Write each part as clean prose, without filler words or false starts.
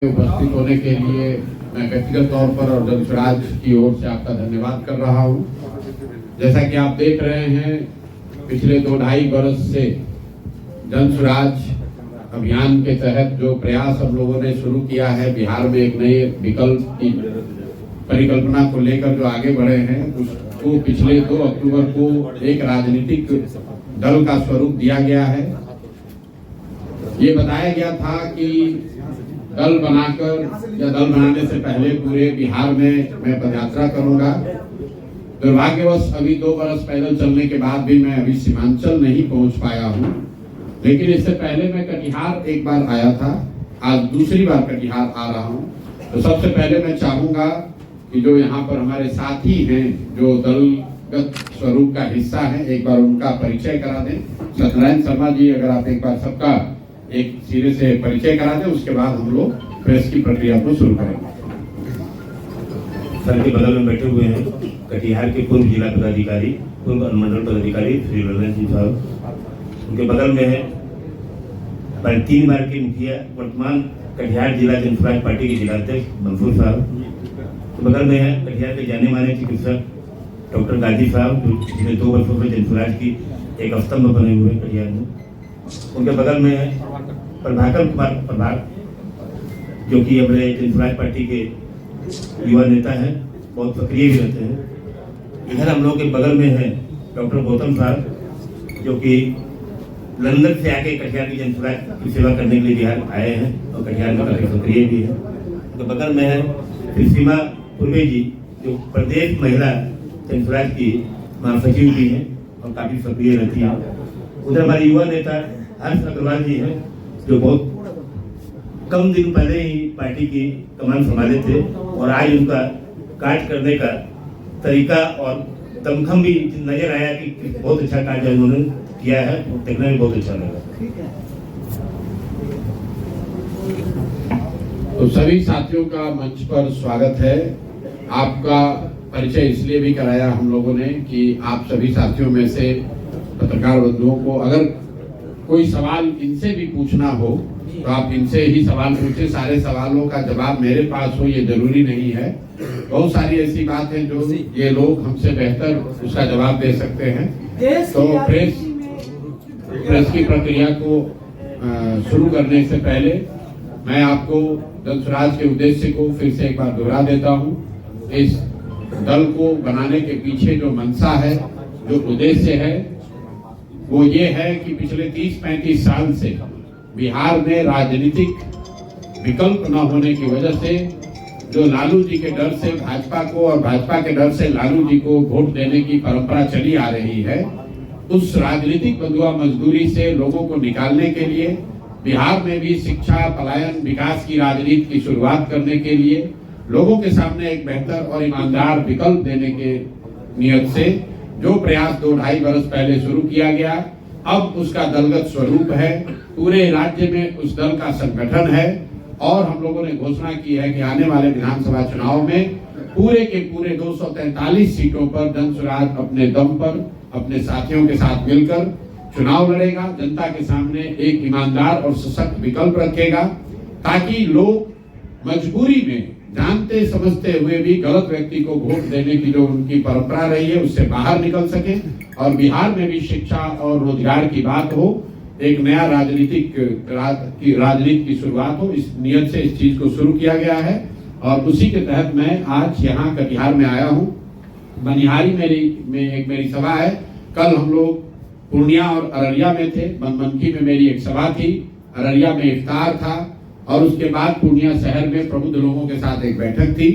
उपस्थित होने के लिए मैं व्यक्तिगत तौर पर और जन स्वराज की ओर से आपका धन्यवाद कर रहा हूं। जैसा कि आप देख रहे हैं, पिछले 2-2.5 वर्ष से जन स्वराज अभियान के तहत जो प्रयास हम लोगों ने शुरू किया है, बिहार में एक नए विकल्प की परिकल्पना को लेकर जो आगे बढ़े हैं, उसको पिछले 2 अक्टूबर को एक राजनीतिक दल का स्वरूप दिया गया है। ये बताया गया था कि दल बनाकर या दल बनाने से पहले पूरे बिहार में मैं पदयात्रा करूंगा। दुर्भाग्यवश अभी 2 बरस पैदल चलने के बाद भी मैं अभी सीमांचल नहीं पहुंच पाया हूं, लेकिन इससे पहले मैं कटिहार एक बार आया था, आज दूसरी बार कटिहार आ रहा हूं। तो सबसे पहले मैं चाहूंगा कि जो यहाँ पर हमारे साथी हैं, जो दलगत स्वरूप का हिस्सा है, एक बार उनका परिचय करा दें। सत्यनारायण शर्मा जी, अगर आप एक बार सबका एक सिरे से परिचय करा दें, उसके बाद हम लोग प्रेस की प्रक्रिया को शुरू करेंगे। सर के बगल में बैठे हुए हैं कटिहार के पूर्व जिला पदाधिकारी, पूर्व अनुमंडल पदाधिकारी श्री ललन सिंह साहब। उनके बगल में है हमारे 3 बार के मुखिया, वर्तमान कटिहार जिला जन स्वराज पार्टी के जिलाध्यक्ष मंसूर साहब। तो बगल में है कटिहार के जाने माने चिकित्सक डॉक्टर गाजी साहब, जो पिछले 2 वर्षों से जन स्वराज की एक स्तंभ बने हुए हैं कटिहार में। उनके बगल में है प्रभाकर कुमार प्रभार, जो कि हमारे जन स्वराज पार्टी के युवा नेता हैं, बहुत सक्रिय भी रहते हैं। इधर हम लोग के बगल में है डॉक्टर गौतम साहब, जो कि लंदन से आके कटिहार की जन स्वराज की सेवा करने के लिए बिहार आए हैं और कटिहार में काफी सक्रिय भी है। उनके बगल में है श्री सीमा पुर्वे जी, जो प्रदेश महिला जन स्वराज की महासचिव भी हैं और काफी सक्रिय रहती है। उधर हमारे युवा नेता हर्ष अग्रवाल जी हैं, जो बहुत कम दिन पहले ही पार्टी की कमान संभाले थे और आज उनका कार्य करने का तरीका और दमखम भी नजर आया कि बहुत अच्छा कार्य उन्होंने किया है, देखने में बहुत अच्छा लगा। तो सभी साथियों का मंच पर स्वागत है। आपका परिचय इसलिए भी कराया हम लोगों ने कि आप सभी साथियों में से पत्रकार बंधुओं को अगर कोई सवाल इनसे भी पूछना हो तो आप इनसे ही सवाल पूछे। सारे सवालों का जवाब मेरे पास हो ये जरूरी नहीं है। बहुत सारी ऐसी बात है जो ये लोग हमसे बेहतर उसका जवाब दे सकते हैं। तो प्रेस की प्रक्रिया को शुरू करने से पहले मैं आपको जन स्वराज के उद्देश्य को फिर से एक बार दोहरा देता हूँ। इस दल को बनाने के पीछे जो मंशा है, जो उद्देश्य है, वो ये है कि पिछले 30-35 साल से बिहार में राजनीतिक विकल्प न होने की वजह से जो लालू जी के डर से भाजपा को और भाजपा के डर से लालू जी को वोट देने की परंपरा चली आ रही है, उस राजनीतिक बंधुआ मजदूरी से लोगों को निकालने के लिए बिहार में भी शिक्षा, पलायन, विकास की राजनीति की शुरुआत करने के लिए लोगों के सामने एक बेहतर और ईमानदार विकल्प देने के नियत से जो प्रयास 2-2.5 वर्ष पहले शुरू किया गया, अब उसका दलगत स्वरूप है। पूरे राज्य में उस दल का संगठन है और हम लोगों ने घोषणा की है कि आने वाले विधानसभा चुनाव में पूरे के पूरे 243 सीटों पर जन स्वराज अपने दम पर अपने साथियों के साथ मिलकर चुनाव लड़ेगा। जनता के सामने एक ईमानदार और सशक्त विकल्प रखेगा, ताकि लोग मजबूरी में जानते समझते हुए भी गलत व्यक्ति को वोट देने की जो उनकी परंपरा रही है उससे बाहर निकल सके और बिहार में भी शिक्षा और रोजगार की बात हो, एक नया राजनीति की शुरुआत हो। इस नियत से इस चीज को शुरू किया गया है और उसी के तहत मैं आज यहाँ कटिहार में आया हूँ। बनिहारी मेरी सभा है। कल हम लोग पूर्णिया और अररिया में थे। बनमनखी में मेरी एक सभा थी, अररिया में इफ्तार था और उसके बाद पूर्णिया शहर में प्रबुद्ध लोगों के साथ एक बैठक थी।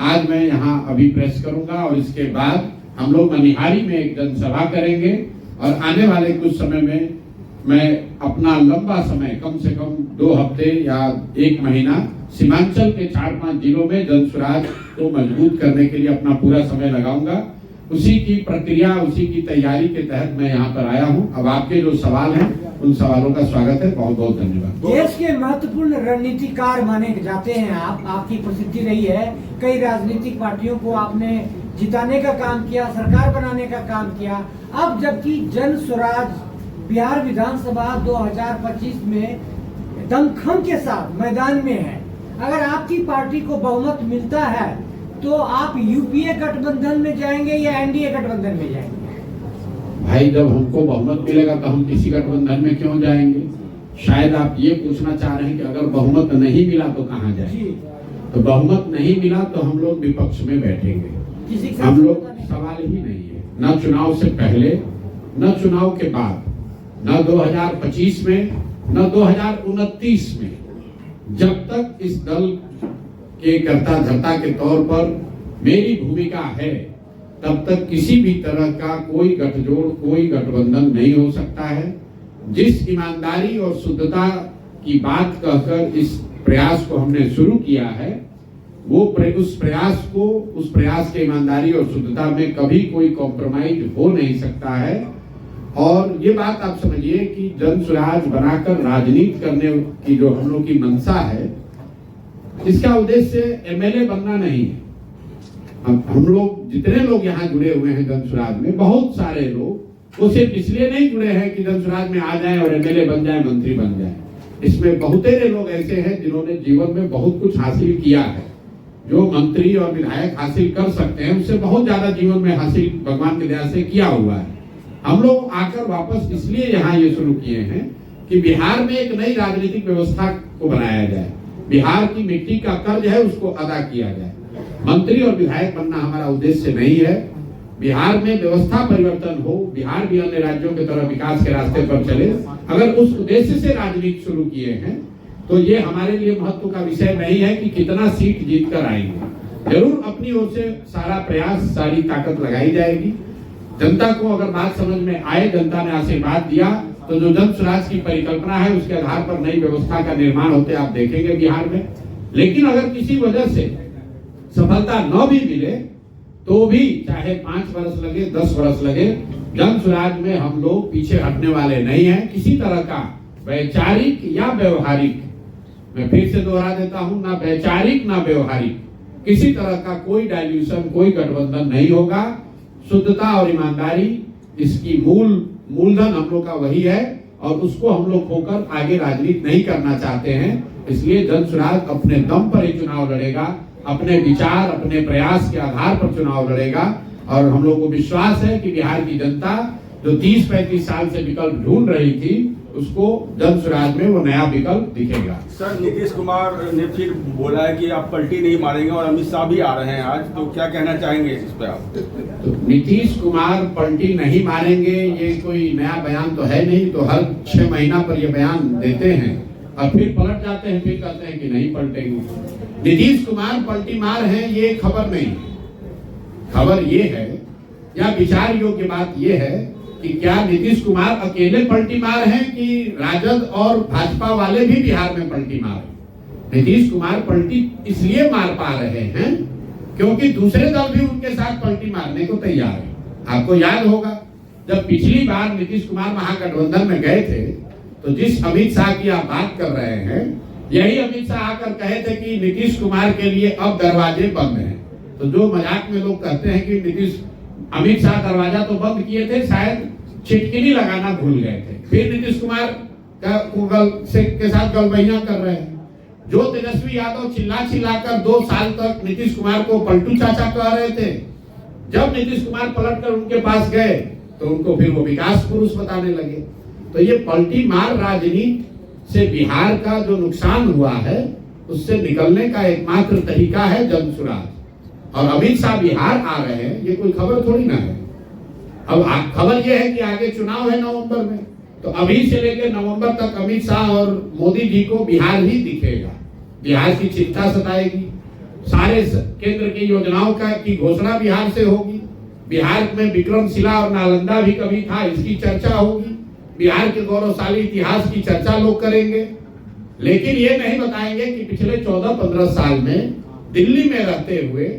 आज मैं यहाँ अभी प्रेस करूंगा और इसके बाद हम लोग मनिहारी में एक जनसभा करेंगे और आने वाले कुछ समय में मैं अपना लंबा समय, कम से कम 2 हफ्ते या 1 महीना सीमांचल के 4-5 जिलों में जन स्वराज को मजबूत करने के लिए अपना पूरा समय लगाऊंगा। उसी की प्रक्रिया, उसी की तैयारी के तहत मैं यहाँ पर आया हूँ। अब आपके जो सवाल हैं उन सवालों का स्वागत है। बहुत बहुत धन्यवाद। देश के महत्वपूर्ण रणनीतिकार माने जाते हैं आप, आपकी प्रसिद्धि रही है। कई राजनीतिक पार्टियों को आपने जिताने का काम किया, सरकार बनाने का काम किया। अब जबकि जन स्वराज बिहार विधानसभा 2025 में दमखम के साथ मैदान में है, अगर आपकी पार्टी को बहुमत मिलता है तो आप यूपीए गठबंधन में जाएंगे या एनडीए गठबंधन में जाएंगे? भाई, जब हमको बहुमत मिलेगा तो हम किसी गठबंधन में क्यों जाएंगे? शायद आप ये पूछना चाह रहे हैं कि अगर बहुमत नहीं मिला तो कहाँ जाएंगे? तो बहुमत नहीं मिला तो हम लोग विपक्ष में बैठेंगे। हम लोग सवाल ही नहीं है, न चुनाव से पहले न चुनाव के बाद, न 2025 में न 2029 में, जब तक इस दल के कर्ता धर्ता के तौर पर मेरी भूमिका है तब तक किसी भी तरह का कोई गठजोड़, कोई गठबंधन नहीं हो सकता है। जिस ईमानदारी और शुद्धता की बात कहकर इस प्रयास को हमने शुरू किया है, वो उस प्रयास के ईमानदारी और शुद्धता में कभी कोई कॉम्प्रोमाइज हो नहीं सकता है। और ये बात आप समझिए कि जन स्वराज बनाकर राजनीति करने की जो हम लोग की मंशा है, इसका उद्देश्य एमएलए बनना नहीं है। हम लोग जितने लोग यहाँ जुड़े हुए हैं जन स्वराज में, बहुत सारे लोग वो सिर्फ इसलिए नहीं जुड़े हैं कि जन स्वराज में आ जाएं और एमएलए बन जाएं, मंत्री बन जाएं। इसमें बहुतेरे लोग ऐसे हैं जिन्होंने जीवन में बहुत कुछ हासिल किया है। जो मंत्री और विधायक हासिल कर सकते हैं उससे बहुत ज्यादा जीवन में हासिल भगवान की दया से किया हुआ है। हम लोग आकर वापस इसलिए यहाँ ये शुरू किए हैं कि बिहार में एक नई राजनीतिक व्यवस्था को बनाया जाए, बिहार की मिट्टी का कर्ज है उसको अदा किया जाए। मंत्री और विधायक बनना हमारा उद्देश्य नहीं है। बिहार में व्यवस्था परिवर्तन हो, बिहार भी अन्य राज्यों की तरह विकास के रास्ते पर चले। अगर उस उद्देश्य से राजनीति शुरू किए हैं तो ये हमारे लिए महत्व का विषय नहीं है कि कितना सीट जीत कर आएंगे। जरूर अपनी ओर से सारा प्रयास, सारी ताकत लगाई जाएगी। जनता को अगर बात समझ में आए, जनता ने आशीर्वाद दिया तो जो जन स्वराज की परिकल्पना है उसके आधार पर नई व्यवस्था का निर्माण होते आप देखेंगे बिहार में। लेकिन अगर किसी वजह से सफलता न भी मिले तो भी चाहे 5 वर्ष लगे, 10 वर्ष लगे, जन स्वराज में हम लोग पीछे हटने वाले नहीं हैं। किसी तरह का वैचारिक या व्यवहारिक, मैं फिर से दोहरा देता हूं, ना वैचारिक ना व्यवहारिक किसी तरह का कोई डाइल्यूशन, कोई गठबंधन नहीं होगा। शुद्धता और ईमानदारी इसकी मूलधन हम लोग का वही है और उसको हम लोग खोकर आगे राजनीति नहीं करना चाहते हैं। इसलिए जन स्वराज अपने दम पर ही चुनाव लड़ेगा, अपने विचार, अपने प्रयास के आधार पर चुनाव लड़ेगा। और हम लोग को विश्वास है कि बिहार की जनता जो 30-35 साल से विकल्प ढूंढ रही थी, उसको जन स्वराज में वो नया विकल्प दिखेगा। सर, नीतीश कुमार ने फिर बोला है कि आप पलटी नहीं मारेंगे और अमित शाह भी आ रहे हैं आज, तो क्या कहना चाहेंगे इस पे आप? तो नीतीश कुमार पलटी नहीं मारेंगे ये कोई नया बयान तो है नहीं। तो हर 6 महीना पर ये बयान देते हैं और फिर पलट जाते हैं, फिर कहते हैं कि नहीं पलटेंगे। नीतीश कुमार पलटी मार है ये खबर नहीं है। खबर ये है या विचार योग्य बात ये है कि क्या नीतीश कुमार अकेले पलटी मार हैं कि राजद और भाजपा वाले भी बिहार में पलटी मार हैं? नीतीश कुमार पलटी इसलिए मार पा रहे हैं क्योंकि दूसरे दल भी उनके साथ पलटी मारने को तैयार है। आपको याद होगा जब पिछली बार नीतीश कुमार महागठबंधन में गए थे तो जिस अमित शाह की आप बात कर रहे हैं, यही अमित शाह आकर कहे थे कि नीतीश कुमार के लिए अब दरवाजे बंद हैं। तो जो मजाक में लोग कहते हैं कि अमित शाह दरवाजा तो बंद किए थे, शायद चिटकिनी लगाना भूल गए थे। फिर नीतीश कुमार के साथ गलबैया कर रहे हैं। जो तेजस्वी यादव चिल्लाकर 2 साल तक नीतीश कुमार को पलटू चाचा कह रहे थे, जब नीतीश कुमार पलटकर उनके पास गए तो उनको फिर वो विकास पुरुष बताने लगे। तो ये पलटी मार राजनीति से बिहार का जो नुकसान हुआ है उससे निकलने का एकमात्र तरीका है जन स्वराज। और अमित शाह बिहार आ रहे हैं ये कोई खबर थोड़ी ना है। अब खबर ये है कि आगे चुनाव है नवंबर में, तो अभी से लेकर नवंबर तक अमित शाह और मोदी जी को बिहार ही दिखेगा। बिहार की चिंता सताएगी, सारे केंद्र की योजनाओं की घोषणा बिहार से होगी। बिहार में विक्रमशिला और नालंदा भी कभी था, इसकी चर्चा होगी। बिहार के गौरवशाली इतिहास की चर्चा लोग करेंगे, लेकिन ये नहीं बताएंगे कि पिछले 14-15 साल में दिल्ली में रहते हुए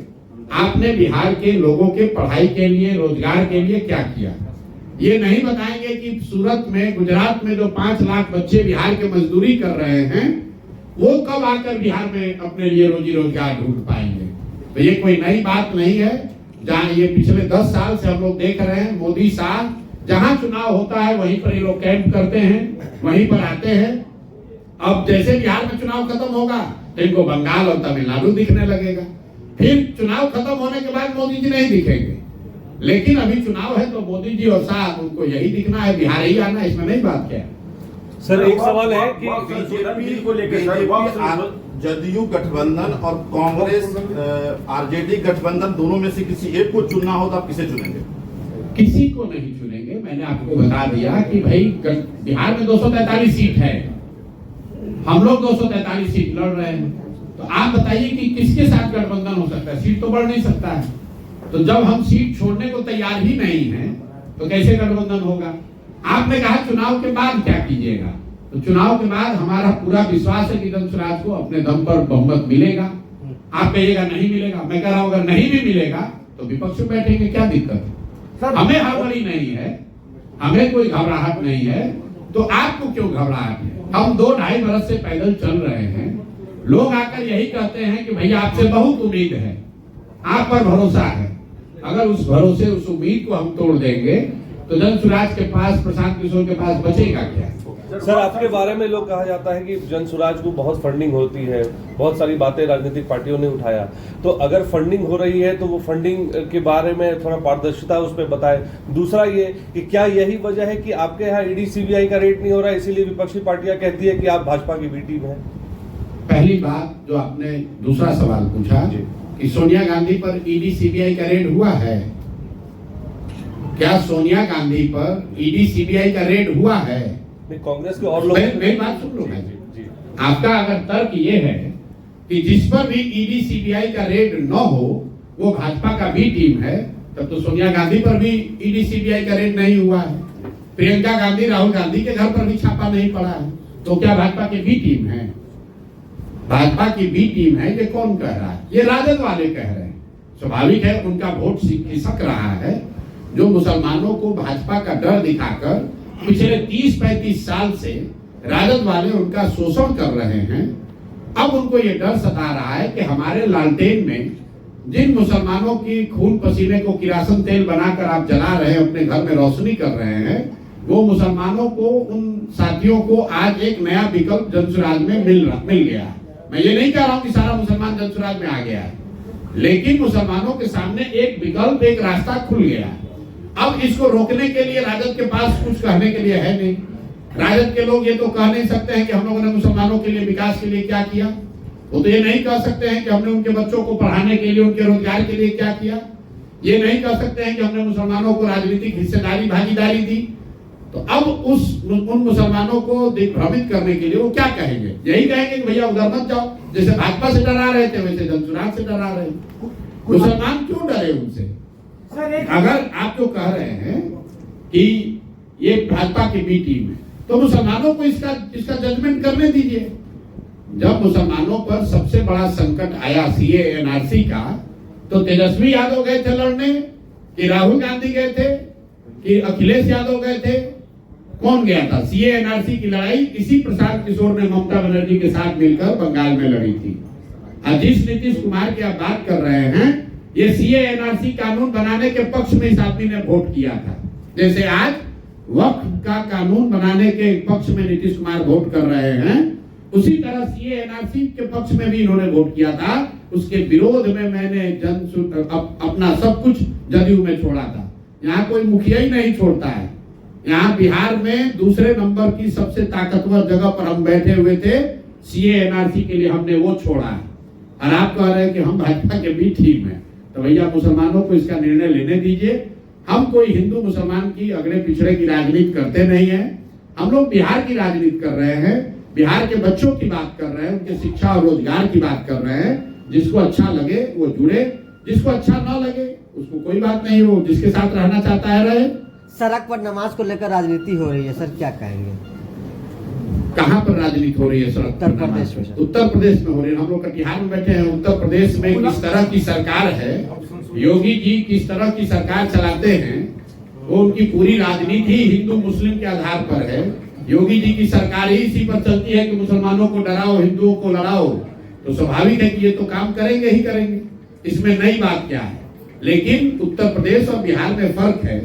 आपने बिहार के लोगों के पढ़ाई के लिए, रोजगार के लिए क्या किया। ये नहीं बताएंगे कि सूरत में, गुजरात में जो 5 लाख बच्चे बिहार के मजदूरी कर रहे हैं वो कब आकर बिहार में अपने लिए रोजी रोजगार ढूंढ पाएंगे। तो ये कोई नई बात नहीं है। जहाँ ये पिछले 10 साल से हम लोग देख रहे हैं, मोदी शाह जहां चुनाव होता है वहीं पर ये लोग कैंप करते हैं, वहीं पर आते हैं। अब जैसे बिहार में चुनाव खत्म होगा इनको बंगाल और तमिलनाडु दिखने लगेगा। फिर चुनाव खत्म होने के बाद मोदी जी नहीं दिखेंगे, लेकिन अभी चुनाव है तो मोदी जी और शाह उनको यही दिखना है, बिहार ही आना, इसमें नहीं बात क्या है। सर एक सवाल है कि बीजेपी को लेकर जदयू गठबंधन और कांग्रेस आरजेडी गठबंधन दोनों में से किसी एक को चुनना हो तो आप किसे चुनेंगे? किसी को नहीं चुनेंगे। मैंने आपको बता दिया कि भाई बिहार में 243 सीट है, हम लोग 243 सीट लड़ रहे हैं, तो आप बताइए कि किसके साथ गठबंधन हो सकता है? सीट तो बढ़ नहीं सकता है। तो जब हम सीट छोड़ने को तैयार ही नहीं है तो कैसे गठबंधन होगा? आपने कहा चुनाव के बाद क्या कीजिएगा, तो चुनाव के बाद हमारा पूरा विश्वास है कि दल स्वराज को अपने दम पर बहुमत मिलेगा। आप कहिएगा नहीं मिलेगा, मैं कह रहा हूं अगर नहीं भी मिलेगा तो विपक्ष में बैठेंगे, क्या दिक्कत है? हमें हड़बड़ी नहीं है, हमें कोई घबराहट नहीं है, तो आपको क्यों घबराहट है? हम 2-2.5 बरस से पैदल चल रहे हैं, लोग आकर यही कहते हैं कि भैया आपसे बहुत उम्मीद है, आप पर भरोसा है। अगर उस भरोसे उस उम्मीद को हम तोड़ देंगे तो जन स्वराज के पास, प्रशांत किशोर के पास बचेगा क्या? सर आपके बारे में लोग कहा जाता है कि जन स्वराज को बहुत फंडिंग होती है, बहुत सारी बातें राजनीतिक पार्टियों ने उठाया, तो अगर फंडिंग हो रही है तो वो फंडिंग के बारे में थोड़ा पारदर्शिता उस पर बताएं। दूसरा ये कि क्या यही वजह है कि आपके यहाँ ईडी सीबीआई का रेट नहीं हो रहा है, इसीलिए विपक्षी पार्टियां कहती है कि आप भाजपा की बी टीम है? पहली बात जो आपने दूसरा सवाल पूछा कि सोनिया गांधी पर ईडी सीबीआई का रेड हुआ है, क्या सोनिया गांधी पर ईडी सीबीआई का रेड हुआ है? नहीं, कांग्रेस के और लोग। मेरी बात सुन लो भाई, आपका अगर तर्क ये है कि जिस पर भी ईडी सीबीआई का रेड न हो वो भाजपा का बी टीम है, तब तो सोनिया गांधी पर भी ईडी सीबीआई का रेड नहीं हुआ है, प्रियंका गांधी, राहुल गांधी के घर पर भी छापा नहीं पड़ा है, तो क्या भाजपा की बी टीम है? भाजपा की बी टीम है, ये कौन कह रहा है? ये राजद वाले कह रहे हैं। स्वाभाविक है, उनका वोट खिसक रहा है। जो मुसलमानों को भाजपा का डर दिखाकर पिछले 30-35 साल से राजद वाले उनका शोषण कर रहे हैं, अब उनको ये डर सता रहा है कि हमारे लालटेन में जिन मुसलमानों की खून पसीने को किरासन तेल बनाकर आप जला रहे हैं, अपने घर में रोशनी कर रहे हैं, वो मुसलमानों को, उन साथियों को आज एक नया विकल्प जन स्वराज में मिल गया। मैं ये नहीं कह रहा हूं कि सारा मुसलमान जन स्वराज में आ गया है, लेकिन मुसलमानों के सामने एक विकल्प, एक रास्ता खुल गया। अब इसको रोकने के लिए राजद के पास कुछ कहने के लिए है नहीं। राजद के लोग ये तो कह नहीं सकते हैं कि हम लोगों ने मुसलमानों के लिए, विकास के लिए क्या किया। वो तो ये नहीं कह सकते हैं कि हमने उनके बच्चों को पढ़ाने के लिए, उनके रोजगार के लिए क्या किया। ये नहीं कह सकते हैं कि हमने मुसलमानों को राजनीतिक हिस्सेदारी, भागीदारी दी। तो अब उन मुसलमानों को भ्रमित करने के लिए वो क्या कहेंगे? यही कहेंगे कि भैया उधर मत जाओ, जैसे भाजपा से डरा रहे थे वैसे जन स्वराज से डरा रहे। मुसलमान क्यों डरे उनसे? अगर आप जो कह रहे हैं कि ये भाजपा की बी टीम है, तो मुसलमानों को इसका जजमेंट करने दीजिए। जब मुसलमानों पर सबसे बड़ा संकट आया सीए एनआरसी का, तो तेजस्वी यादव गए थे लड़ने, कि राहुल गांधी गए थे, कि अखिलेश यादव गए थे? कौन गया था? सीए एनआरसी की लड़ाई इसी प्रशांत किशोर ने ममता बनर्जी के साथ मिलकर बंगाल में लड़ी थी। और जिस नीतीश कुमार की आप बात कर रहे हैं, ये सीए एनआरसी कानून बनाने के पक्ष में इस आदमी ने वोट किया था। जैसे आज वक्फ का कानून बनाने के पक्ष में नीतीश कुमार वोट कर रहे हैं, उसी तरह सीए एनआरसी के पक्ष में भी इन्होंने वोट किया था। उसके विरोध में मैंने अपना सब कुछ जदयू में छोड़ा था। यहाँ कोई मुखिया ही नहीं छोड़ता है। यहाँ बिहार में दूसरे नंबर की सबसे ताकतवर जगह पर हम बैठे हुए थे, सीए एनआरसी के लिए हमने वो छोड़ा है। और आप कह रहे हैं कि हम भाजपा के भी टीम है, तो भैया मुसलमानों को इसका निर्णय लेने दीजिए। हम कोई हिंदू मुसलमान की अगड़े पिछड़े की राजनीति करते नहीं है। हम लोग बिहार की राजनीति कर रहे हैं, बिहार के बच्चों की बात कर रहे हैं, उनके शिक्षा और रोजगार की बात कर रहे हैं। जिसको अच्छा लगे वो जुड़े, जिसको अच्छा ना लगे उसको कोई बात नहीं, हो जिसके साथ रहना चाहता है रहे। सड़क पर नमाज को लेकर राजनीति हो रही है सर, क्या कहेंगे? कहाँ पर राजनीति हो रही है? सड़क उत्तर प्रदेश में। उत्तर प्रदेश में हो रही है। हम लोग कटिहार में बैठे हैं। उत्तर प्रदेश में किस तरह की सरकार है, योगी जी किस तरह की सरकार चलाते हैं, वो उनकी पूरी राजनीति ही हिंदू मुस्लिम के आधार पर है। योगी जी की सरकार ही इसी पर चलती है कि मुसलमानों को डराओ, हिंदुओं को लड़ाओ। तो स्वाभाविक है कि ये तो काम करेंगे ही करेंगे, इसमें नई बात क्या है। लेकिन उत्तर प्रदेश और बिहार में फर्क है,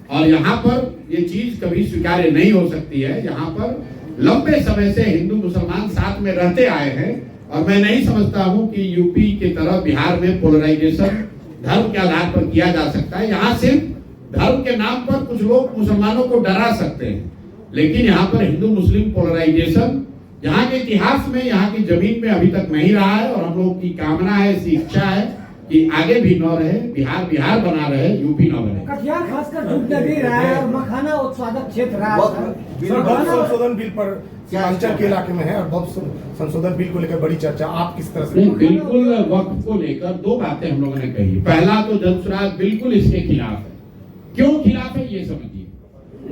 और यहाँ पर ये चीज कभी स्वीकार्य नहीं हो सकती है। यहाँ पर लंबे समय से हिंदू मुसलमान साथ में रहते आए हैं, और मैं नहीं समझता हूं कि यूपी की तरह बिहार में पोलराइजेशन धर्म के आधार पर किया जा सकता है। यहाँ सिर्फ धर्म के नाम पर कुछ लोग मुसलमानों को डरा सकते हैं, लेकिन यहाँ पर हिंदू मुस्लिम पोलराइजेशन यहाँ के इतिहास में, यहाँ की जमीन में अभी तक नहीं रहा है। और हम लोग की कामना है, ऐसी इच्छा है कि आगे भी न रहे, बिहार बिहार बना रहे, यूपी न बने। कटिहार खासकर डूबने नहीं रहा है और मखाना उत्पादक क्षेत्र रहा है। सर, भक्त संशोधन बिल पर सीमांचल के इलाके में है और भक्त संशोधन बिल को लेकर बड़ी चर्चा, आप किस तरह से? बिल्कुल वक्फ को लेकर दो बातें हम लोगों ने कही। पहला तो जनसुराज बिल्कुल इसके खिलाफ है। क्यों खिलाफ है ये समझिए।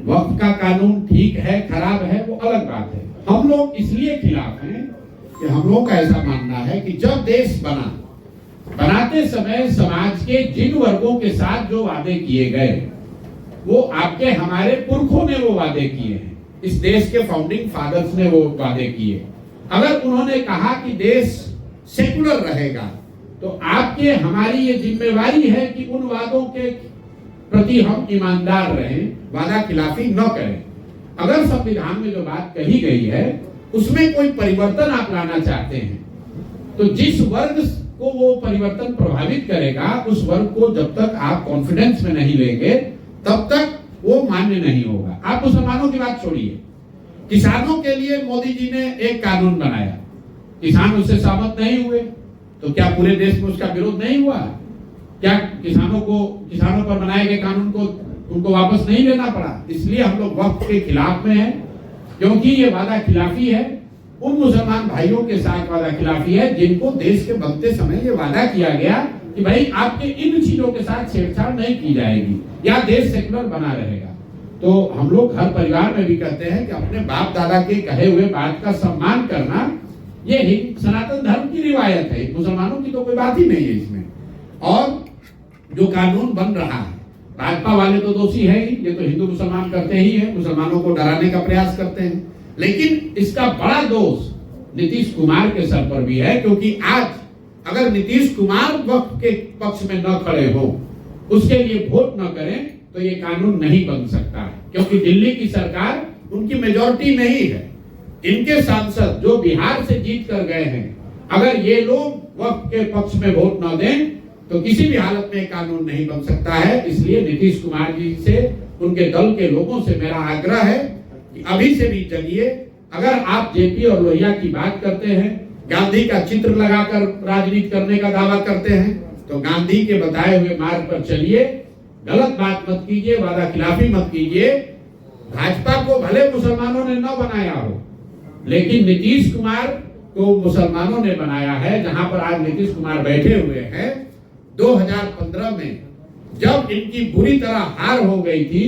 वक्फ का कानून ठीक है, खराब है, वो अलग बात है। हम लोग इसलिए खिलाफ हैं कि हम लोग का ऐसा मानना है कि जब देश बनाते समय समाज के जिन वर्गों के साथ जो वादे किए गए, वो आपके हमारे पुरखों ने वो वादे किए हैं। इस देश के फाउंडिंग फादर्स ने वो वादे किए। अगर उन्होंने कहा कि देश सेकुलर रहेगा, तो आपके हमारी ये जिम्मेवारी है कि उन वादों के प्रति हम ईमानदार रहें, वादा खिलाफी न करें। अगर संविधान में जो बात कही गई है उसमें कोई परिवर्तन आप लाना चाहते हैं, तो जिस वर्ग को वो परिवर्तन प्रभावित करेगा, उस वर्ग को जब तक आप कॉन्फिडेंस में नहीं लेंगे तब तक वो मान्य नहीं होगा। आप मुसलमानों की बात छोड़िए, किसानों के लिए मोदी जी ने एक कानून बनाया, किसान उससे सहमत नहीं हुए, तो क्या पूरे देश में उसका विरोध नहीं हुआ? क्या किसानों पर बनाए गए कानून को उनको वापस नहीं लेना पड़ा? इसलिए हम लोग वक्फ के खिलाफ में हैं, क्योंकि ये वादा खिलाफी है। उन मुसलमान भाइयों के साथ वादा खिलाफी है जिनको देश के बनते समय ये वादा किया गया कि भाई आपके इन चीजों के साथ छेड़छाड़ नहीं की जाएगी या देश सेकुलर बना रहेगा। तो हम लोग हर परिवार में भी कहते हैं कि अपने बाप दादा के कहे हुए बात का सम्मान करना, ये सनातन धर्म की रिवायत है, मुसलमानों की तो कोई बात ही नहीं है इसमें। और जो कानून बन रहा है, भाजपा वाले तो दोषी है ही, ये तो हिंदू मुसलमान करते ही है, मुसलमानों को डराने का प्रयास करते हैं। लेकिन इसका बड़ा दोष नीतीश कुमार के सर पर भी है, क्योंकि आज अगर नीतीश कुमार वक्फ के पक्ष में न खड़े हो, उसके लिए वोट न करें, तो ये कानून नहीं बन सकता है। क्योंकि दिल्ली की सरकार उनकी मेजॉरिटी नहीं है। इनके सांसद जो बिहार से जीत कर गए हैं, अगर ये लोग वक्फ के पक्ष में वोट न दें तो किसी भी हालत में कानून नहीं बन सकता है। इसलिए नीतीश कुमार जी से, उनके दल के लोगों से मेरा आग्रह है कि अभी से भी चलिए। अगर आप जेपी और लोहिया की बात करते हैं, गांधी का चित्र लगाकर राजनीति करने का दावा करते हैं, तो गांधी के बताए हुए मार्ग पर चलिए, गलत बात मत कीजिए, वादा खिलाफी मत कीजिए। भाजपा को भले मुसलमानों ने न बनाया हो, लेकिन नीतीश कुमार को मुसलमानों ने बनाया है। जहां पर आज नीतीश कुमार बैठे हुए हैं, 2015 में जब इनकी बुरी तरह हार हो गई थी,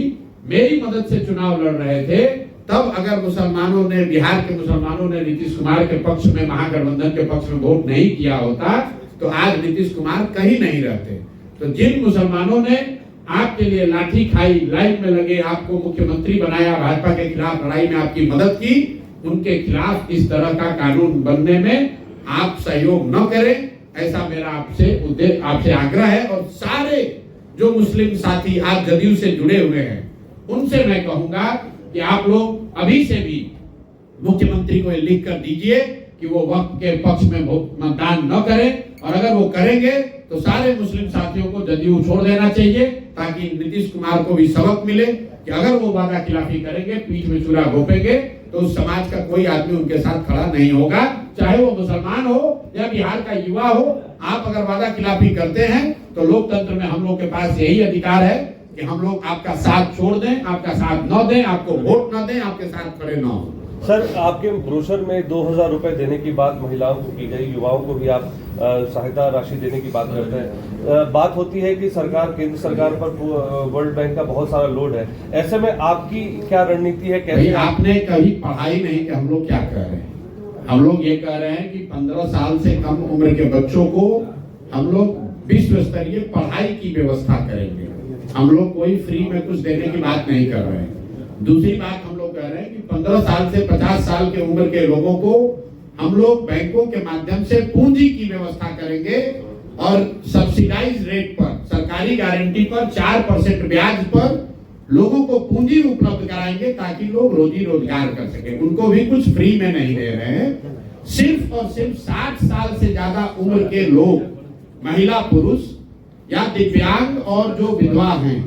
मेरी मदद से चुनाव लड़ रहे थे, तब अगर मुसलमानों ने, बिहार के मुसलमानों ने नीतीश कुमार के पक्ष में, महागठबंधन के पक्ष में वोट नहीं किया होता, तो आज नीतीश कुमार कहीं नहीं रहते। तो जिन मुसलमानों ने आपके लिए लाठी खाई, लाइन में लगे, आपको मुख्यमंत्री बनाया, भाजपा के खिलाफ लड़ाई में आपकी मदद की, उनके खिलाफ इस तरह का कानून बनने में आप सहयोग न करें, ऐसा मेरा आपसे आग्रह है। और सारे जो मुस्लिम साथी आज जदयू से जुड़े हुए हैं, उनसे मैं कहूंगा कि आप लोग अभी से भी मुख्यमंत्री को लिख कर दीजिए कि वो वक्फ के पक्ष में मतदान न करें, और अगर वो करेंगे तो सारे मुस्लिम साथियों को जदयू छोड़ देना चाहिए, ताकि नीतीश कुमार को भी सबक मिले कि अगर वो वादा खिलाफी करेंगे, पीठ में छुरा घोंपेंगे, तो उस समाज का कोई आदमी उनके साथ खड़ा नहीं होगा, चाहे वो मुसलमान हो या बिहार का युवा हो। आप अगर वादा खिलाफी करते हैं तो लोकतंत्र में हम लोग के पास यही अधिकार है कि हम लोग आपका साथ छोड़ दें, आपका साथ न दें, आपको वोट न दें, आपके साथ खड़े न हो। सर, आपके ब्रोशर में 2000 रुपए देने की बात महिलाओं को की गई, युवाओं को भी आप सहायता राशि देने की बात करते हैं। बात होती है कि केंद्र सरकार पर वर्ल्ड बैंक का बहुत सारा लोड है, ऐसे में आपकी क्या रणनीति है? कैसे आपने कभी पढ़ाई नहीं कि हम लोग क्या कह रहे हैं? हम लोग ये कह रहे हैं कि 15 साल से कम उम्र के बच्चों को हम लोग विश्व स्तरीय पढ़ाई की व्यवस्था करेंगे। हम लोग कोई फ्री में कुछ देने की बात नहीं कर रहे हैं। दूसरी बात हम लोग कह रहे हैं कि 15 साल से 50 साल के उम्र के लोगों को हम लोग बैंकों के माध्यम से पूंजी की व्यवस्था करेंगे, और सब्सिडाइज रेट पर, सरकारी गारंटी पर 4% ब्याज पर लोगों को पूंजी उपलब्ध कराएंगे, ताकि लोग रोजी रोजगार कर सके। उनको भी कुछ फ्री में नहीं दे रहे हैं। सिर्फ और सिर्फ 60 साल से ज्यादा उम्र के लोग, महिला पुरुष या दिव्यांग और जो विधवा हैं,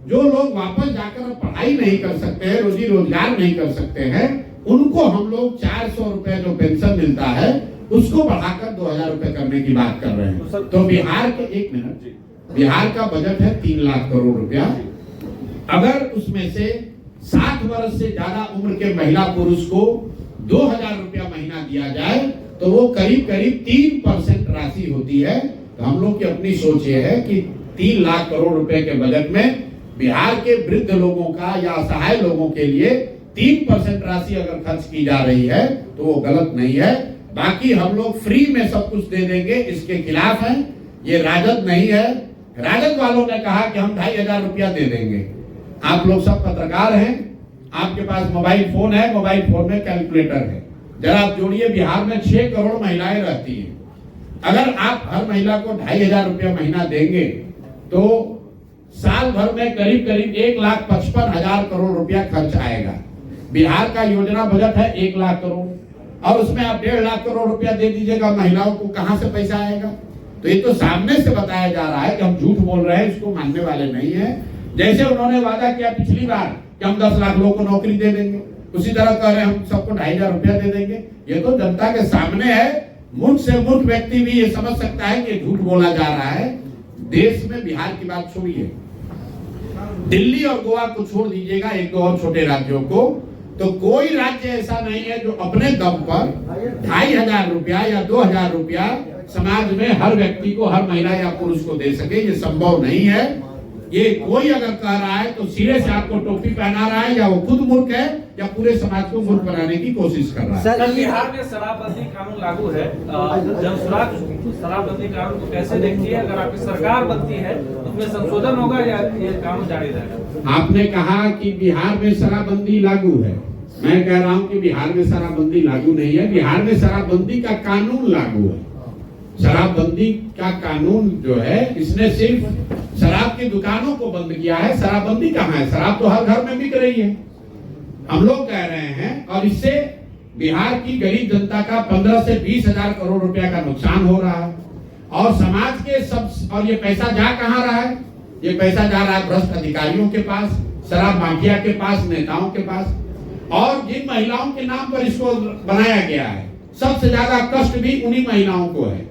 जो लोग वापस जाकर पढ़ाई नहीं कर सकते हैं, रोजी रोजगार नहीं कर सकते हैं, उनको हम लोग 400 रुपए जो पेंशन मिलता है उसको बढ़ाकर 2000 रुपए करने की बात कर रहे हैं। तो बिहार के, एक मिनट, बिहार का बजट है 3 लाख करोड़ रुपया। अगर उसमें से 60 वर्ष से ज्यादा उम्र के महिला पुरुष को 2000 रुपया महीना दिया जाए तो वो करीब करीब 3% राशि होती है। तो हम लोग की अपनी सोच ये है कि 3 लाख करोड़ रुपए के बजट में बिहार के वृद्ध लोगों का या असहाय लोगों के लिए 3% राशि अगर खर्च की जा रही है तो वो गलत नहीं है। बाकी हम लोग फ्री में सब कुछ दे देंगे, इसके खिलाफ हैं। ये राजद नहीं है। राजद वालों ने कहा कि हम 2500 रुपया दे देंगे। आप लोग सब पत्रकार हैं, आपके पास मोबाइल फोन है, मोबाइल फोन में कैलकुलेटर है, जरा आप जोड़िए। बिहार में 6 करोड़ महिलाएं रहती हैं। अगर आप हर महिला को 2500 रुपया महीना देंगे तो साल भर में करीब करीब 1,55,000 करोड़ रुपया खर्च आएगा। बिहार का योजना बजट है 1 लाख करोड़ और उसमें आप 1.5 लाख करोड़ रुपया दे दीजिएगा, महिलाओं को कहां से पैसा आएगा? तो ये तो सामने से बताया जा रहा है कि हम झूठ बोल रहे हैं, इसको मानने वाले नहीं है। जैसे उन्होंने वादा किया पिछली बार कि हम 10 लाख लोगों को नौकरी दे देंगे, उसी तरह कह रहे हैं हम सबको 2500 रुपया दे देंगे। ये तो जनता के सामने है। मूर्ख से मूर्ख व्यक्ति भी ये समझ सकता है कि झूठ बोला जा रहा है। देश में बिहार की बात छोड़िए, दिल्ली और गोवा को छोड़ दीजिएगा, 1-2 और छोटे राज्यों को, तो कोई राज्य ऐसा नहीं है जो अपने दम पर 2500 रुपया या 2000 रुपया समाज में हर व्यक्ति को, हर महिला या पुरुष को दे सके। ये संभव नहीं है। ये कोई अगर कह रहा है तो सिरे से आपको टोपी पहना रहा है, या वो खुद मूर्ख है या पूरे समाज को मूर्ख बनाने की कोशिश कर रहा है। सर, बिहार में शराबबंदी कानून लागू है। जनसुराज शराबबंदी कानून को कैसे देखती है? अगर आपकी सरकार बनती है उसमें संशोधन होगा या ये कानून जारी रहेगा? आपने कहा कि बिहार में शराबबंदी लागू है। मैं कह रहा हूं कि बिहार में शराबबंदी लागू नहीं है। बिहार में शराबबंदी का कानून लागू है। शराबबंदी का कानून जो है, इसने सिर्फ शराब की दुकानों को बंद किया है। शराबबंदी कहाँ है? शराब तो हर घर में बिक रही है। हम लोग कह रहे हैं, और इससे बिहार की गरीब जनता का 15 से 20 हजार करोड़ रुपया का नुकसान हो रहा है। और समाज के सब, और ये पैसा जा कहाँ रहा है? ये पैसा जा रहा है भ्रष्ट अधिकारियों के पास, शराब माफिया के पास, नेताओं के पास। और जिन महिलाओं के नाम पर इसको बनाया गया है, सबसे ज्यादा कष्ट भी उन्हीं महिलाओं को है।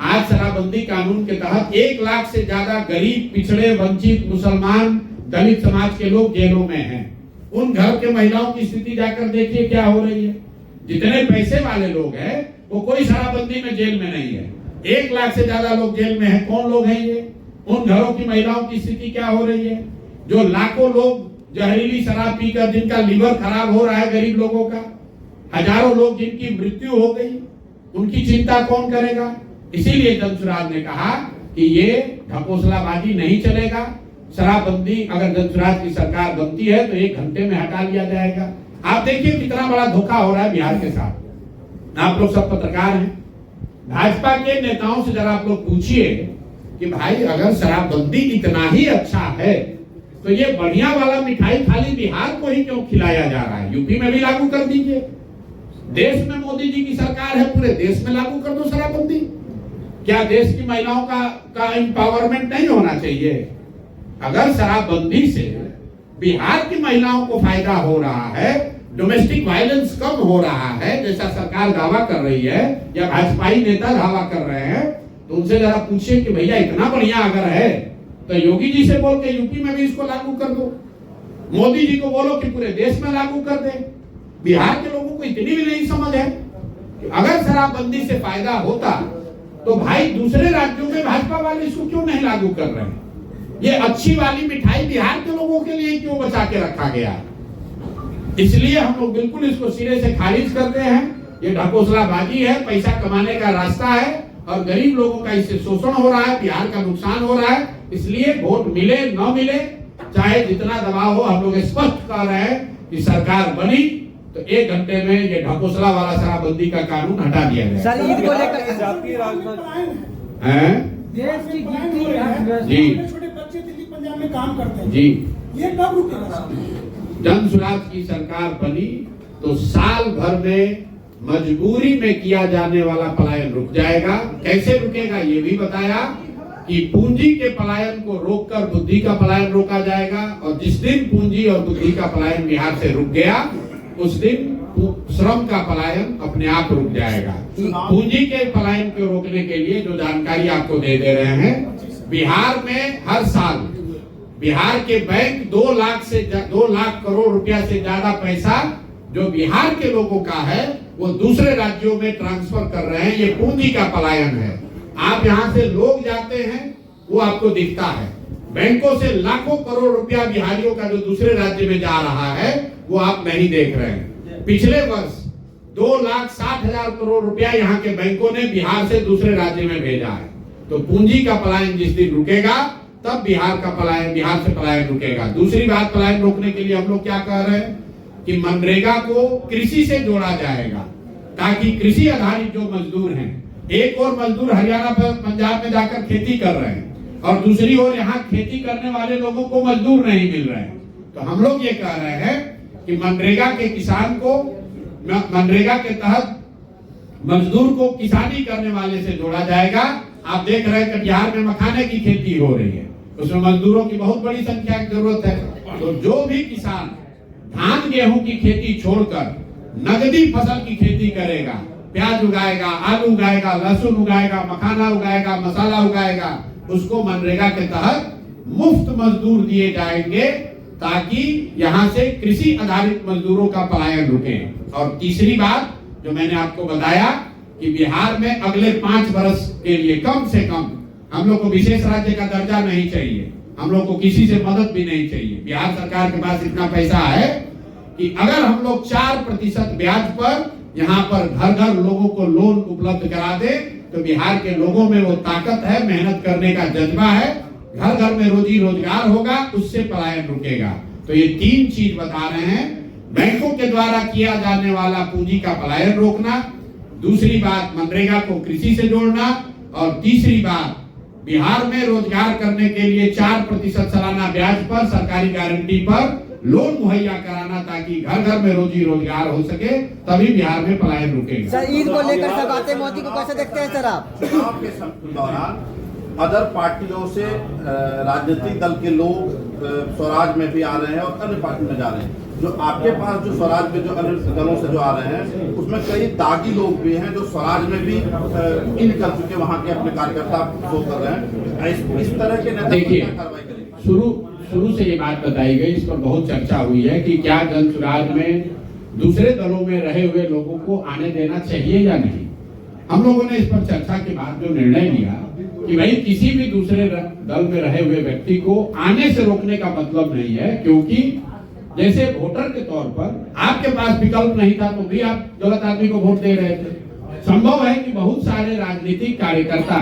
आज शराबबंदी कानून के तहत 1 लाख से ज्यादा गरीब, पिछड़े, वंचित, मुसलमान, दलित समाज के लोग जेलों में हैं। उन घर के महिलाओं की स्थिति जाकर देखिए क्या हो रही है। जितने पैसे वाले लोग हैं वो कोई शराबबंदी में जेल में नहीं है। 1 लाख से ज्यादा लोग जेल में हैं। कौन लोग हैं ये? उन घरों की महिलाओं की स्थिति क्या हो रही है? जो लाखों लोग जहरीली शराब पीकर जिनका लीवर खराब हो रहा है, गरीब लोगों का, हजारों लोग जिनकी मृत्यु हो गई, उनकी चिंता कौन करेगा? इसीलिए जनसुराज ने कहा कि ये ढकोसलाबाजी नहीं चलेगा। शराबबंदी अगर जनसुराज की सरकार बनती है तो 1 घंटे में हटा लिया जाएगा। आप देखिए कितना बड़ा धोखा हो रहा है बिहार के साथ। आप लोग सब पत्रकार हैं, भाजपा के नेताओं से जरा आप लोग पूछिए कि भाई अगर शराबबंदी इतना ही अच्छा है तो ये बढ़िया वाला मिठाई खाली बिहार को ही क्यों खिलाया जा रहा है? यूपी में भी लागू कर दीजिए। देश में मोदी जी की सरकार है, पूरे देश में लागू कर दो शराबबंदी। क्या देश की महिलाओं का एम्पावरमेंट नहीं होना चाहिए? अगर शराबबंदी से बिहार की महिलाओं को फायदा हो रहा है, डोमेस्टिक वायलेंस कम हो रहा है, जैसा सरकार दावा कर रही है या भाजपाई नेता दावा कर रहे हैं, तो उनसे जरा पूछिए कि भैया इतना बढ़िया अगर है तो योगी जी से बोल के यूपी में भी इसको लागू कर दो। मोदी जी को बोलो कि पूरे देश में लागू कर दे। बिहार के लोगों को इतनी भी नहीं समझ है कि अगर शराबबंदी से फायदा होता तो भाई दूसरे राज्यों में भाजपा वाले इसको क्यों नहीं लागू कर रहे हैं? ये अच्छी वाली मिठाई बिहार के लोगों के लिए क्यों बचा के रखा गया? इसलिए हम लोग बिल्कुल इसको सिरे से खारिज करते हैं। ये ढकोसलाबाजी है, पैसा कमाने का रास्ता है और गरीब लोगों का इससे शोषण हो रहा है, बिहार का नुकसान हो रहा है। इसलिए वोट मिले न मिले, चाहे जितना दबाव हो, हम लोग स्पष्ट कह रहे हैं कि सरकार बनी तो 1 घंटे में ये ढकोसला वाला शराबबंदी का कानून हटा दिया जाए। सर, ईद को लेकर जातीय राजनीति हैं? देश की गिनती जी, छोटे बच्चे दिल्ली पंजाब में काम करते हैं, जी, ये कब रुकेगा? जनसुराज की सरकार बनी तो साल भर में मजबूरी में किया जाने वाला पलायन रुक जाएगा। कैसे रुकेगा ये भी बताया कि पूंजी के पलायन को रोककर बुद्धि का पलायन रोका जाएगा, और जिस दिन पूंजी और बुद्धि का पलायन बिहार से रुक गया उस दिन श्रम का पलायन अपने आप रुक जाएगा। पूंजी के पलायन को रोकने के लिए जो जानकारी आपको दे रहे हैं, बिहार में हर साल बिहार के बैंक 2 लाख करोड़ रुपया से ज्यादा पैसा जो बिहार के लोगों का है वो दूसरे राज्यों में ट्रांसफर कर रहे हैं। ये पूंजी का पलायन है। आप यहाँ से लोग जाते हैं वो आपको दिखता है, बैंकों से लाखों करोड़ रुपया बिहारियों का जो दूसरे राज्य में जा रहा है वो आप नहीं देख रहे हैं। पिछले वर्ष 2,60,000 करोड़ रुपया यहाँ के बैंकों ने बिहार से दूसरे राज्य में भेजा है। तो पूंजी का पलायन जिस दिन रुकेगा तब बिहार से पलायन रुकेगा। दूसरी बात, पलायन रोकने के लिए हम लोग क्या कह रहे हैं कि मनरेगा को कृषि से जोड़ा जाएगा, ताकि कृषि आधारित जो मजदूर हैं, एक और मजदूर हरियाणा पर पंजाब में जाकर खेती कर रहे हैं और दूसरी ओर यहाँ खेती करने वाले लोगों को मजदूर नहीं मिल रहे हैं। तो हम लोग ये कह रहे हैं कि मनरेगा के किसान को, मनरेगा के तहत मजदूर को किसानी करने वाले से जोड़ा जाएगा। आप देख रहे हैं कटिहार में मखाने की खेती हो रही है, उसमें मजदूरों की बहुत बड़ी संख्या की जरूरत है। तो जो भी किसान धान गेहूं की खेती छोड़कर नगदी फसल की खेती करेगा, प्याज उगाएगा, आलू उगाएगा, लहसुन उगाएगा, मखाना उगाएगा, मसाला उगाएगा, उसको मनरेगा के तहत मुफ्त मजदूर दिए जाएंगे, ताकि यहाँ से कृषि आधारित मजदूरों का पलायन रुके। और तीसरी बात जो मैंने आपको बताया कि बिहार में अगले 5 वर्ष के लिए कम से कम हम लोग को विशेष राज्य का दर्जा नहीं चाहिए, हम लोग को किसी से मदद भी नहीं चाहिए। बिहार सरकार के पास इतना पैसा है कि अगर हम लोग 4% ब्याज पर यहाँ पर घर घर लोगों को लोन उपलब्ध करा दे तो बिहार के लोगों में वो ताकत है, मेहनत करने का जज्बा है, घर घर में रोजी रोजगार होगा, उससे पलायन रुकेगा। तो ये 3 चीज बता रहे हैं, बैंकों के द्वारा किया जाने वाला पूंजी का पलायन रोकना, दूसरी बात मनरेगा को कृषि से जोड़ना, और तीसरी बात बिहार में रोजगार करने के लिए 4% सालाना ब्याज पर सरकारी गारंटी पर लोन मुहैया कराना, ताकि घर घर में रोजी रोजगार हो सके, तभी बिहार में पलायन रुकेगा। सर, ईद को लेकर सौगाते मोदी को कैसे देखते हैं सर आप? चुनाव के दौरान अदर पार्टियों से राजनीतिक दल के लोग स्वराज में भी आ रहे हैं और अन्य पार्टी में जा रहे हैं। जो आपके पास जो स्वराज में जो अन्य दलों से जो आ रहे हैं उसमें कई दागी लोग भी हैं जो स्वराज में भी इन कर चुके, वहाँ के अपने कार्यकर्ता शो कर रहे हैं। इस तरह के नेता कार्रवाई करेंगे। शुरू से ये बात बताई गई, इस पर बहुत चर्चा हुई है कि क्या जनसुराज में दूसरे दलों में रहे हुए लोगों को आने देना चाहिए या नहीं। हम लोगों ने इस पर चर्चा के बाद जो निर्णय लिया कि भाई किसी भी दूसरे दल में रहे हुए व्यक्ति को आने से रोकने का मतलब नहीं है, क्योंकि जैसे वोटर के तौर पर आपके पास विकल्प नहीं था तो भी आप गलत आदमी को वोट दे रहे थे। संभव है कि बहुत सारे राजनीतिक कार्यकर्ता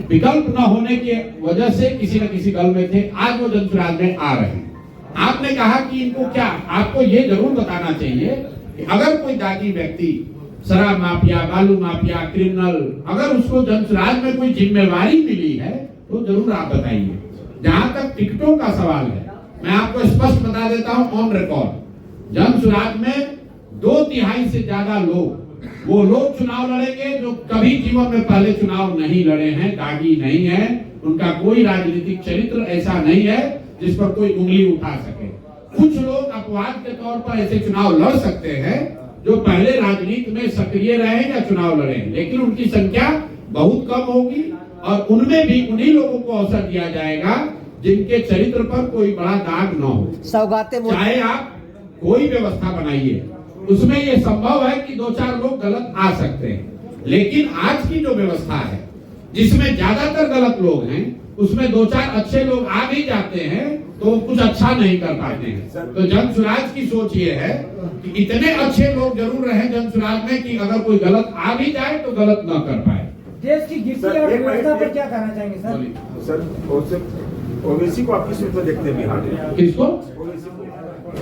विकल्प न होने की वजह से किसी न किसी दल में थे, आज वो जनसुराज में आ रहे हैं। आपने कहा कि इनको क्या, आपको ये जरूर बताना चाहिए कि अगर कोई दागी व्यक्ति शराब माफिया, बालू माफिया, क्रिमिनल, अगर उसको जनसुराज में कोई जिम्मेवारी मिली है तो जरूर आप बताइए। जहां तक टिकटों का सवाल है, मैं आपको स्पष्ट बता देता हूं ऑन रिकॉर्ड, जनसुराज में 2/3 से ज्यादा लोग, वो लोग चुनाव लड़ेंगे जो कभी जीवन में पहले चुनाव नहीं लड़े हैं, दागी नहीं है, उनका कोई राजनीतिक चरित्र ऐसा नहीं है जिस पर कोई उंगली उठा सके। कुछ लोग अपवाद के तौर पर ऐसे चुनाव लड़ सकते हैं जो पहले राजनीति में सक्रिय रहे या चुनाव लड़े, लेकिन उनकी संख्या बहुत कम होगी और उनमें भी उन्हीं लोगों को अवसर दिया जाएगा जिनके चरित्र पर कोई बड़ा दाग न हो। सौगाते चाहे आप कोई व्यवस्था बनाइए, उसमें ये संभव है कि 2-4 लोग गलत आ सकते हैं, लेकिन आज की जो व्यवस्था है जिसमें ज्यादातर गलत लोग हैं, उसमें 2-4 अच्छे लोग आ भी जाते हैं तो कुछ अच्छा नहीं कर पाते हैं। तो जनसुराज की सोच ये है कि इतने अच्छे लोग जरूर रहे जनसुराज में कि अगर कोई गलत आ भी जाए तो गलत न कर पाए। देश की गिरती अर्थव्यवस्था पर क्या कहना चाहेंगे सर? सर, ओवैसी को आप किस रूप में देखते हैं बिहार में? किसको?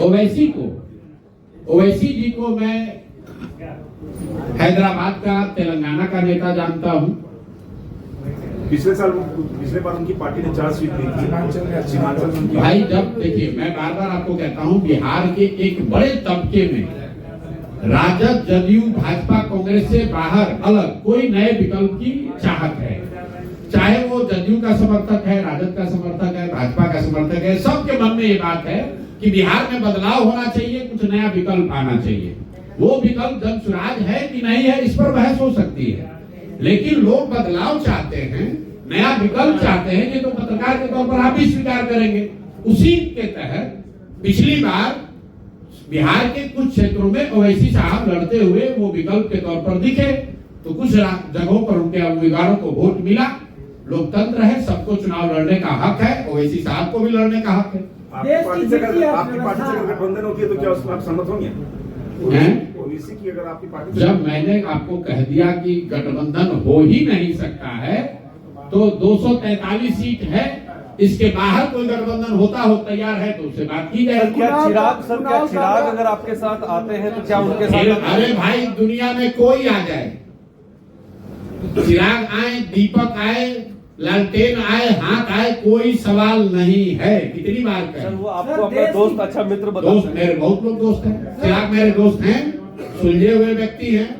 ओवैसी को? ओवैसी जी को मैं हैदराबाद का, तेलंगाना का नेता जानता हूँ। पिछले बार उनकी पार्टी ने 4 सीट दी थी। भाई जब देखिए, मैं बार बार आपको कहता हूँ, बिहार के एक बड़े तबके में राजद, जदयू, भाजपा, कांग्रेस से बाहर अलग कोई नए विकल्प की चाहत है। चाहे वो जदयू का समर्थक है, राजद का समर्थक है, भाजपा का समर्थक है, सबके मन में ये बात है कि बिहार में बदलाव होना चाहिए, कुछ नया विकल्प आना चाहिए। वो विकल्प जन स्वराज है कि नहीं है, इस पर बहस हो सकती है, लेकिन लोग बदलाव चाहते हैं, नया विकल्प चाहते हैं। ये तो पत्रकार के तौर पर आप भी स्वीकार करेंगे। उसी के तहत पिछली बार बिहार के कुछ क्षेत्रों में ओवैसी साहब लड़ते हुए वो विकल्प के तौर पर दिखे, तो कुछ जगहों पर उनके उम्मीदवारों को वोट मिला। लोकतंत्र है, सबको चुनाव लड़ने का हक है, ओवैसी साहब को भी लड़ने का हक है। आपकी पार्टी से अगर गठबंधन होती है तो क्या उसमें आप सहमत होंगे? ओबीसी की अगर आपकी पार्टी, जब मैंने आपको कह दिया कि गठबंधन हो ही नहीं सकता है, तो 243 सीट है, इसके बाहर कोई गठबंधन होता हो तैयार है तो उससे बात की जाए। क्या चिराग अगर आपके साथ आते हैं तो क्या उनके साथ? अरे भाई, दुनिया में कोई आ जाए, चिराग आए, दीपक आए, लालटेन आए, हाथ आए, कोई सवाल नहीं है। कितनी बार कहें? सर, वो आपको अपना दोस्त, अच्छा मित्र बताते हैं। दोस्त मेरे बहुत लोग दोस्त हैं। चिराग मेरे दोस्त हैं, सुलझे हुए व्यक्ति हैं,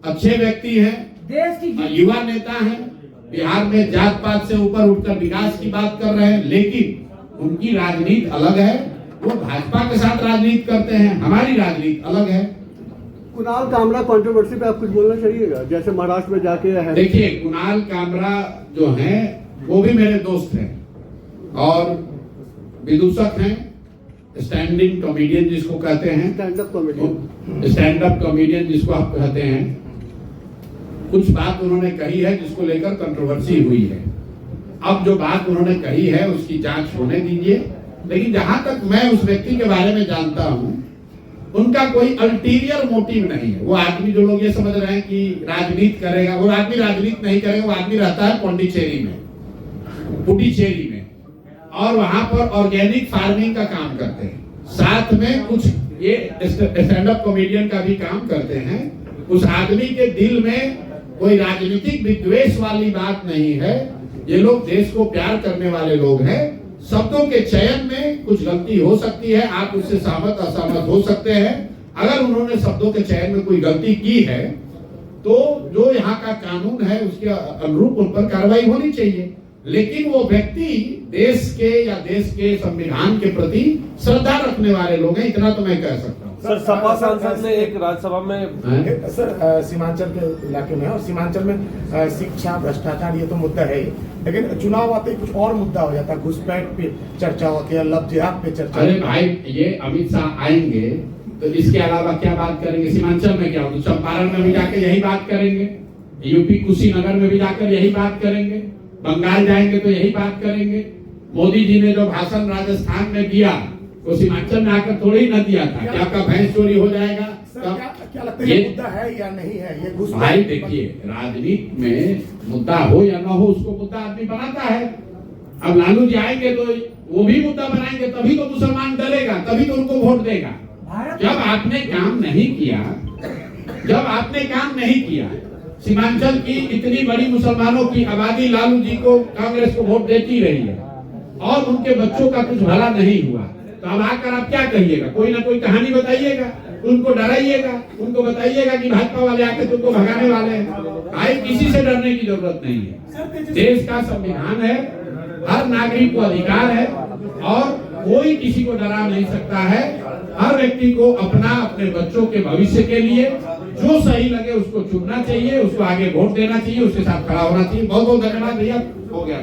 अच्छे व्यक्ति हैं, देश की युवा नेता हैं, बिहार में जात पात से ऊपर उठकर विकास की बात कर रहे हैं, लेकिन उनकी राजनीति अलग है। वो भाजपा के साथ राजनीति करते हैं, हमारी राजनीति अलग है। कुणाल कामरा कंट्रोवर्सी पे आप कुछ बोलना चाहिएगा, जैसे महाराष्ट्र में जाके है। देखिए, कुणाल कामरा जो हैं वो भी मेरे दोस्त हैं और विदूषक हैं, स्टैंडिंग कॉमेडियन जिसको कहते हैं, स्टैंड अप कॉमेडियन जिसको आप कहते हैं। कुछ बात उन्होंने कही है जिसको लेकर कंट्रोवर्सी हुई है। अब जो बात उन्होंने कही है उसकी जांच होने दीजिए, लेकिन जहां तक मैं उस व्यक्ति के बारे में जानता हूं, उनका कोई अल्टीरियर मोटिव नहीं है। वो आदमी, जो लोग ये समझ रहे हैं कि राजनीति करेगा, वो आदमी राजनीति नहीं करेगा। वो आदमी रहता है पुडुचेरी में, और वहां पर ऑर्गेनिक फार्मिंग का काम करते हैं, साथ में कुछ ये स्टैंड अप कॉमेडियन का भी काम करते हैं। उस आदमी के दिल में कोई राजनीतिक विद्वेष वाली बात नहीं है। ये लोग देश को प्यार करने वाले लोग हैं। शब्दों के चयन में कुछ गलती हो सकती है, आप उससे सहमत असहमत हो सकते हैं। अगर उन्होंने शब्दों के चयन में कोई गलती की है तो जो यहाँ का कानून है उसके अनुरूप उन पर कार्रवाई होनी चाहिए, लेकिन वो व्यक्ति देश के या देश के संविधान के प्रति श्रद्धा रखने वाले लोग हैं, इतना तो मैं कह सकता हूँ। सर, सपा सांसद ने एक राज्यसभा में सर सीमांचल के इलाके में है, और सीमांचल में शिक्षा, भ्रष्टाचार ये तो मुद्दा है ही, लेकिन चुनाव आते ही कुछ और मुद्दा हो जाता है। घुसपैठ पे चर्चा होती है, लव जिहाद पे चर्चा। अरे भाई, ये अमित शाह आएंगे तो इसके अलावा क्या बात करेंगे? सीमांचल में क्या हो, तो चंपारण में भी जाकर यही बात करेंगे, यूपी कुशीनगर में भी जाकर यही बात करेंगे, बंगाल जाएंगे तो यही बात करेंगे। मोदी जी ने जो भाषण राजस्थान में दिया वो सीमांचल में आकर थोड़ी ही न दिया था कि आपका भैंस चोरी हो जाएगा। क्या लगता है ये मुद्दा है या नहीं है? ये भाई देखिए, राजनीति में मुद्दा हो या ना हो, उसको मुद्दा आदमी बनाता है। अब लालू जी आएंगे तो वो भी मुद्दा बनाएंगे, तभी तो मुसलमान डरेगा, तभी तो उनको वोट देगा। जब आपने काम नहीं किया, सीमांचल की इतनी बड़ी मुसलमानों की आबादी लालू जी को, कांग्रेस को वोट देती रही है और उनके बच्चों का कुछ भला नहीं हुआ, तो अब आकर आप क्या कहिएगा? कोई ना कोई कहानी बताइएगा, उनको डराइएगा, उनको बताइएगा कि भाजपा वाले आके तुमको भगाने वाले हैं। भाई, किसी से डरने की जरूरत नहीं है। देश का संविधान है, हर नागरिक को अधिकार है और कोई किसी को डरा नहीं सकता है। हर व्यक्ति को अपने बच्चों के भविष्य के लिए जो सही लगे उसको चुनना चाहिए, उसको आगे वोट देना चाहिए, उसके साथ खड़ा होना चाहिए। बहुत बहुत धन्यवाद भैया, हो गया।